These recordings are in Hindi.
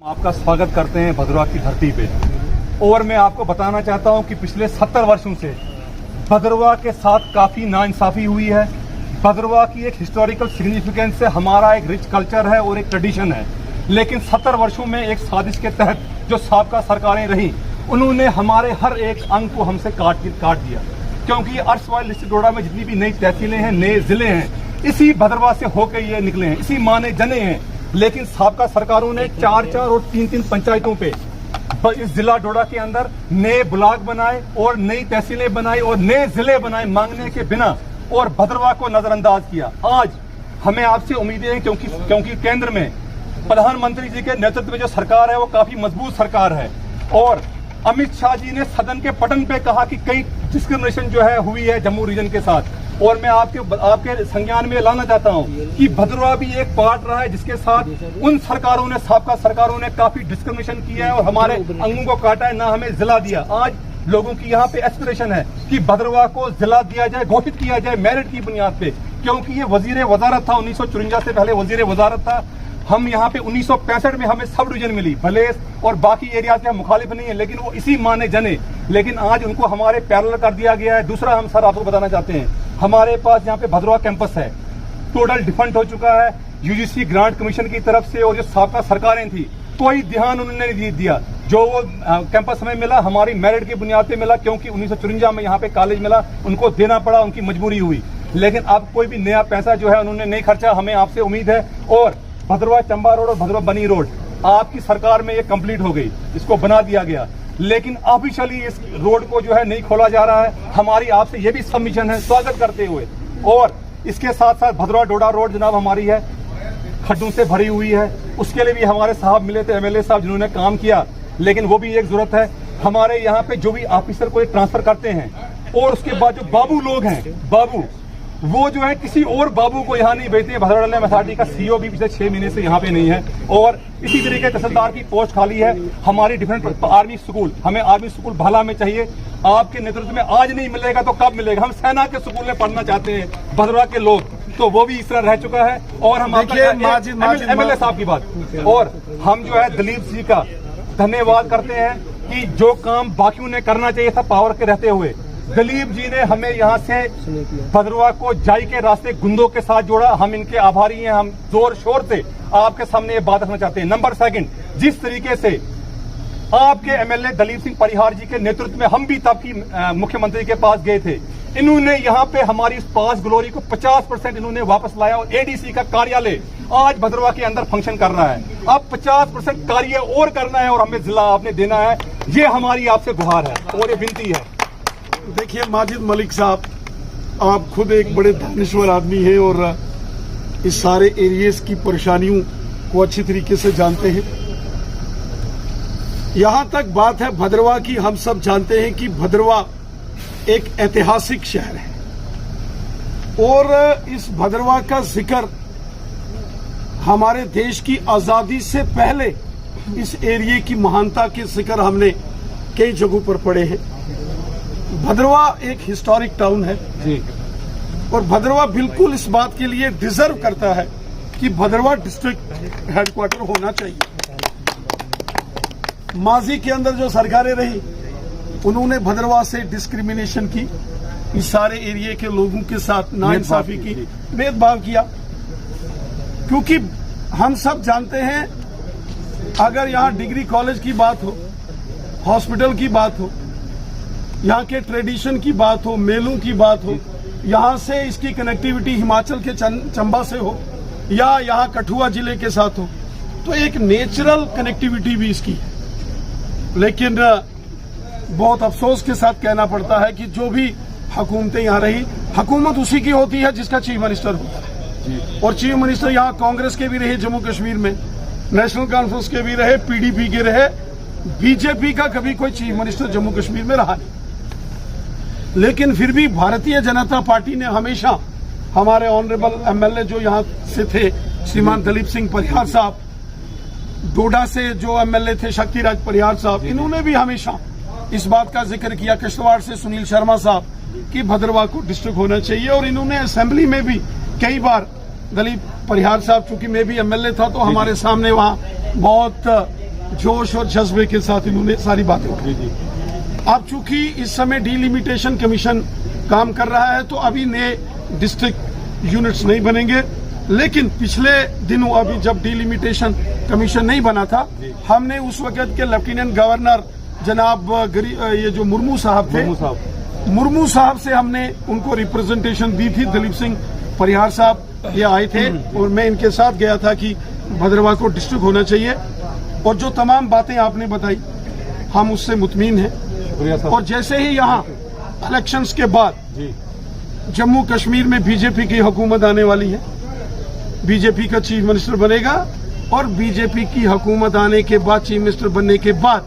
आपका स्वागत करते हैं भद्रवाह की धरती पे। और मैं आपको बताना चाहता हूं कि पिछले 70 वर्षों से भद्रवाह के साथ काफ़ी नाइंसाफ़ी हुई है। भद्रवाह की एक हिस्टोरिकल सिग्निफिकेंस से हमारा एक रिच कल्चर है और एक ट्रेडिशन है, लेकिन 70 वर्षों में एक साजिश के तहत जो साबका सरकारें रहीं, उन्होंने हमारे हर एक अंग को हमसे काट दिया। क्योंकि अर्सवाइल डिस्ट्रिक्ट डोडा में जितनी भी नई तहसीलें हैं, नए जिले हैं, इसी भद्रवाह से होकर ये निकले हैं, इसी माने जने हैं। लेकिन साबका सरकारों ने 4 और 3 पंचायतों पे इस जिला डोडा के अंदर नए ब्लॉक बनाए और नई तहसीलें बनाई और नए जिले बनाए मांगने के बिना, और भद्रवाह को नजरअंदाज किया। आज हमें आपसे उम्मीदें हैं क्योंकि केंद्र में प्रधानमंत्री जी के नेतृत्व में जो सरकार है वो काफी मजबूत सरकार है, और अमित शाह जी ने सदन के पटन पे कहा कि कई डिस्क्रिमिनेशन जो है हुई है जम्मू रीजन के साथ। और मैं आपके संज्ञान में लाना चाहता हूं कि भद्रवाह भी एक पार्ट रहा है जिसके साथ उन सरकारों ने, साबका सरकारों ने काफी डिस्क्रिमिनेशन किया है और हमारे अंगों को काटा है, ना हमें जिला दिया। आज लोगों की यहाँ पे एस्पिरेशन है कि भद्रवाह को जिला दिया जाए, घोषित किया जाए मेरिट की बुनियाद पे, क्योंकि ये वजीर वजारत था। 1954 से पहले वजीर वजारत था। हम यहाँ पे 1965 में हमें सब डिवीजन मिली, भले और बाकी एरियाज में मुखालिफ नहीं है, लेकिन वो इसी माने जने। लेकिन आज उनको हमारे पैरेलल कर दिया गया है। दूसरा हम सर आपको बताना चाहते हैं, हमारे पास यहाँ पे भद्रवाह कैंपस है, टोटल डिफंड हो चुका है यूजीसी ग्रांट कमीशन की तरफ से, और जो साबका सरकारें थी कोई ध्यान उन्होंने नहीं दिया। जो वो कैंपस हमें मिला हमारी मेरिट की बुनियाद पे मिला, क्योंकि 1954 में यहाँ पे कॉलेज मिला, उनको देना पड़ा, उनकी मजबूरी हुई। लेकिन अब कोई भी नया पैसा जो है उन्होंने नहीं खर्चा। हमें आपसे उम्मीद है, और भद्रवाह चंबा रोड और भद्रवाह बनी रोड आपकी सरकार में ये कंप्लीट हो गई, इसको बना दिया गया, लेकिन ऑफिशियली इस रोड को जो है नहीं खोला जा रहा है। हमारी आपसे ये भी सबमिशन है स्वागत करते हुए। और इसके साथ साथ भद्रवाह डोडा रोड जनाब हमारी है, खड्डों से भरी हुई है, उसके लिए भी हमारे साहब मिले थे, एमएलए साहब, जिन्होंने काम किया, लेकिन वो भी एक जरूरत है। हमारे यहाँ पे जो भी ऑफिसर को ट्रांसफर करते हैं, और उसके बाद जो बाबू लोग हैं, बाबू वो जो है किसी और बाबू को यहाँ नहीं भेजते हैं। भद्रवाह में अथॉरिटी का सीओ भी पिछले 6 महीने से यहाँ पे नहीं है, और इसी तरीके तहसीलदार की पोस्ट खाली है। हमारी डिफरेंट आर्मी स्कूल, हमें आर्मी स्कूल भाला में चाहिए। आपके नेतृत्व में आज नहीं मिलेगा तो कब मिलेगा? हम सेना के स्कूल में पढ़ना चाहते हैं भद्रवाह के लोग, तो वो भी इस तरह रह चुका है। और हम एमएलए साहब की बात, और हम जो है दलीप जी का धन्यवाद करते हैं कि जो काम बाकियों ने करना चाहिए था पावर के रहते हुए, दलीप जी ने हमें यहाँ से भद्रवाह को जाई के रास्ते गुंदों के साथ जोड़ा। हम इनके आभारी हैं। हम जोर शोर से आपके सामने ये बात रखना चाहते हैं। नंबर 2, जिस तरीके से आपके एमएलए दलीप सिंह परिहार जी के नेतृत्व में हम भी तब की मुख्यमंत्री के पास गए थे, इन्होंने यहाँ पे हमारी पास ग्लोरी को 50% इन्होंने वापस लाया, और एडीसी का कार्यालय आज भद्रवाह के अंदर फंक्शन कर रहा है। अब 50% कार्य और करना है और हमें जिला आपने देना है। ये हमारी आपसे गुहार है और ये विनती है। देखिए माजिद मलिक साहब, आप खुद एक बड़े दानिश्वर आदमी हैं और इस सारे एरियाज की परेशानियों को अच्छी तरीके से जानते हैं। यहां तक बात है भद्रवाह की, हम सब जानते हैं कि भद्रवाह एक ऐतिहासिक शहर है, और इस भद्रवाह का जिक्र हमारे देश की आजादी से पहले इस एरिया की महानता के जिक्र हमने कई जगहों पर पढ़े हैं। भद्रवाह एक हिस्टोरिक टाउन है जी, और भद्रवाह बिल्कुल इस बात के लिए डिजर्व करता है कि भद्रवाह डिस्ट्रिक्ट हेडक्वार्टर होना चाहिए। माजी के अंदर जो सरकारें रही, उन्होंने भद्रवाह से डिस्क्रिमिनेशन की, इस सारे एरिया के लोगों के साथ नाइंसाफी की, भेदभाव किया। क्योंकि हम सब जानते हैं, अगर यहाँ डिग्री कॉलेज की बात हो, हॉस्पिटल की बात हो, यहाँ के ट्रेडिशन की बात हो, मेलों की बात हो, यहाँ से इसकी कनेक्टिविटी हिमाचल के चंबा से हो या यहाँ कठुआ जिले के साथ हो, तो एक नेचुरल कनेक्टिविटी भी इसकी है। लेकिन बहुत अफसोस के साथ कहना पड़ता है कि जो भी हुकूमतें यहाँ रही, हुकूमत उसी की होती है जिसका चीफ मिनिस्टर होता है, और चीफ मिनिस्टर यहाँ कांग्रेस के भी रहे जम्मू कश्मीर में, नेशनल कॉन्फ्रेंस के भी रहे, पीडीपी के रहे, बीजेपी का कभी कोई चीफ मिनिस्टर जम्मू कश्मीर में रहा नहीं। लेकिन फिर भी भारतीय जनता पार्टी ने हमेशा, हमारे ऑनरेबल एमएलए जो यहाँ से थे श्रीमान दलीप सिंह परिहार साहब, डोडा से जो एमएलए थे शक्तिराज परिहार साहब, इन्होंने भी हमेशा इस बात का जिक्र किया, किश्तवाड़ से सुनील शर्मा साहब, कि भद्रवाह को डिस्ट्रिक्ट होना चाहिए। और इन्होंने असेंबली में भी कई बार, दलीप परिहार साहब, चूंकि मैं भी एमएलए था तो हमारे सामने वहाँ बहुत जोश और जज्बे के साथ इन्होंने सारी बातें उठाई। अब चूंकि इस समय डीलिमिटेशन कमीशन काम कर रहा है तो अभी नए डिस्ट्रिक्ट यूनिट्स नहीं बनेंगे, लेकिन पिछले दिनों अभी जब डीलिमिटेशन कमीशन नहीं बना था, हमने उस वक्त के लेफ्टिनेंट गवर्नर जनाब ये जो मुर्मू साहब थे, मुर्मू साहब से हमने उनको रिप्रेजेंटेशन दी थी। दलीप सिंह परिहार साहब ये आए थे और मैं इनके साथ गया था कि भद्रवाह को डिस्ट्रिक्ट होना चाहिए, और जो तमाम बातें आपने बताई हम उससे मुतमीन हैं। और जैसे ही यहाँ इलेक्शंस के बाद जम्मू कश्मीर में बीजेपी की हुकूमत आने वाली है, बीजेपी का चीफ मिनिस्टर बनेगा, और बीजेपी की हुकूमत आने के बाद चीफ मिनिस्टर बनने के बाद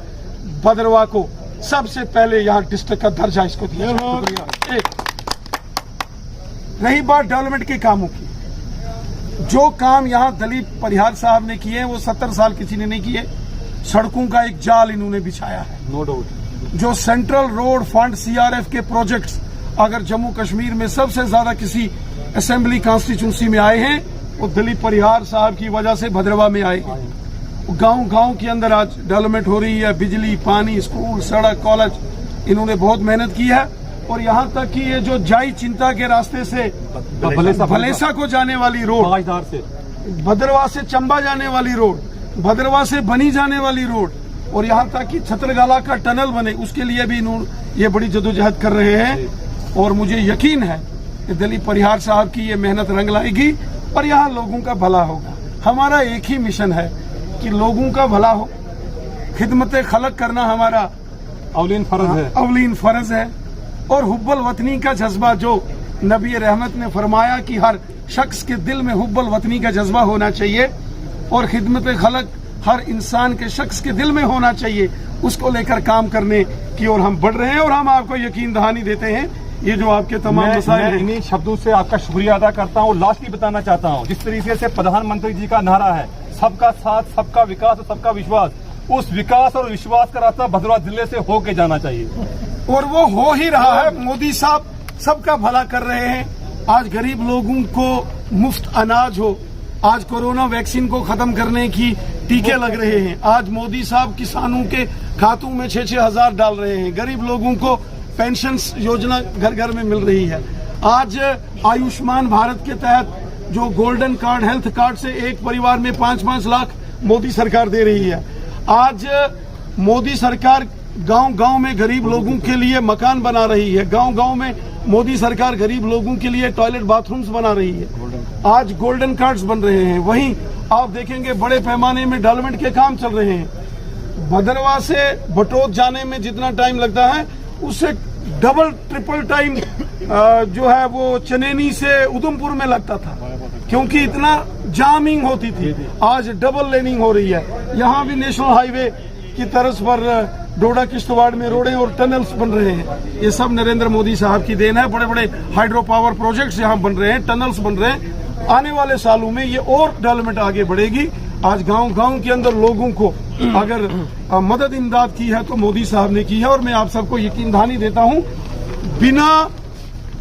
भद्रवाह को सबसे पहले यहाँ डिस्ट्रिक्ट का दर्जा इसको दिया जाए। रही बात डेवलपमेंट के कामों की, जो काम यहाँ दलीप परिहार साहब ने किए हैं वो 70 साल किसी ने नहीं किए। सड़कों का एक जाल इन्होंने बिछाया है, नो डाउट। जो सेंट्रल रोड फंड सीआरएफ के प्रोजेक्ट्स अगर जम्मू कश्मीर में सबसे ज्यादा किसी असेंबली कॉन्स्टिट्यूंसी में आए हैं वो दलीप परिहार साहब की वजह से भद्रवाह में आए हैं। गांव गांव के अंदर आज डेवलपमेंट हो रही है, बिजली, पानी, स्कूल, सड़क, कॉलेज, इन्होंने बहुत मेहनत की है। और यहाँ तक कि ये जो जाई चिंता के रास्ते से भलेसा को जाने वाली रोड, भद्रवाह से चंबा जाने वाली रोड, भद्रवाह से बनी जाने वाली रोड, और यहाँ तक कि छतरगाला का टनल बने, उसके लिए भी इन्होंने ये बड़ी जदोजहद कर रहे हैं। और मुझे यकीन है कि दलीप परिहार साहब की ये मेहनत रंग लाएगी और यहाँ लोगों का भला होगा। हमारा एक ही मिशन है कि लोगों का भला हो, खिदमत खलक करना हमारा अवलीन फर्ज है। और हुब्बल वतनी का जज्बा जो नबी रहमत ने फरमाया कि हर शख्स के दिल में हुब्बल वतनी का जज्बा होना चाहिए और खिदमत खलक हर इंसान के शख्स के दिल में होना चाहिए, उसको लेकर काम करने की ओर हम बढ़ रहे हैं। और हम आपको यकीन दहानी देते हैं ये जो आपके तमाम मसाइल हैं, इन्हीं शब्दों से आपका शुक्रिया अदा करता हूँ। लास्टली बताना चाहता हूँ, जिस तरीके से प्रधानमंत्री जी का नारा है सबका साथ, सबका विकास और सबका विश्वास, उस विकास और विश्वास का रास्ता भद्रवाह जिले से होके जाना चाहिए और वो हो ही रहा है। मोदी साहब सबका भला कर रहे हैं। आज गरीब लोगों को मुफ्त अनाज हो, आज कोरोना वैक्सीन को खत्म करने की टीके लग रहे हैं, आज मोदी साहब किसानों के खातों में 6-6 हजार डाल रहे हैं, गरीब लोगों को पेंशन योजना घर घर में मिल रही है। आज आयुष्मान भारत के तहत जो गोल्डन कार्ड, हेल्थ कार्ड से एक परिवार में 5-5 लाख मोदी सरकार दे रही है। आज मोदी सरकार गांव-गांव में गरीब लोगों के लिए मकान बना रही है, गांव-गांव में मोदी सरकार गरीब लोगों के लिए टॉयलेट बाथरूम्स बना रही है। आज गोल्डन कार्ड्स बन रहे हैं। वहीं आप देखेंगे बड़े पैमाने में डेवलपमेंट के काम चल रहे हैं। भद्रवाह से बटोत जाने में जितना टाइम लगता है उससे डबल ट्रिपल टाइम जो है वो चनैनी से उधमपुर में लगता था, क्योंकि इतना जामिंग होती थी। आज डबल लेनिंग हो रही है। यहाँ भी नेशनल हाईवे की तर्ज पर डोडा किश्तवाड़ में रोडें और टनल्स बन रहे हैं। ये सब नरेंद्र मोदी साहब की देन है। बड़े बड़े हाइड्रो पावर प्रोजेक्ट्स यहाँ बन रहे हैं, टनल्स बन रहे हैं। आने वाले सालों में ये और डेवलपमेंट आगे बढ़ेगी। आज गांव-गांव के अंदर लोगों को अगर मदद इमदाद की है तो मोदी साहब ने की है। और मैं आप सबको यकीन दहानी देता हूँ, बिना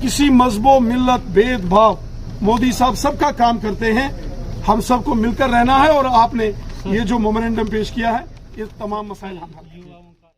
किसी मजहब, मिल्लत, भेदभाव मोदी साहब सबका काम करते हैं। हम सबको मिलकर रहना है और आपने ये जो मेमोरेंडम पेश किया है ये तमाम मसाइल हल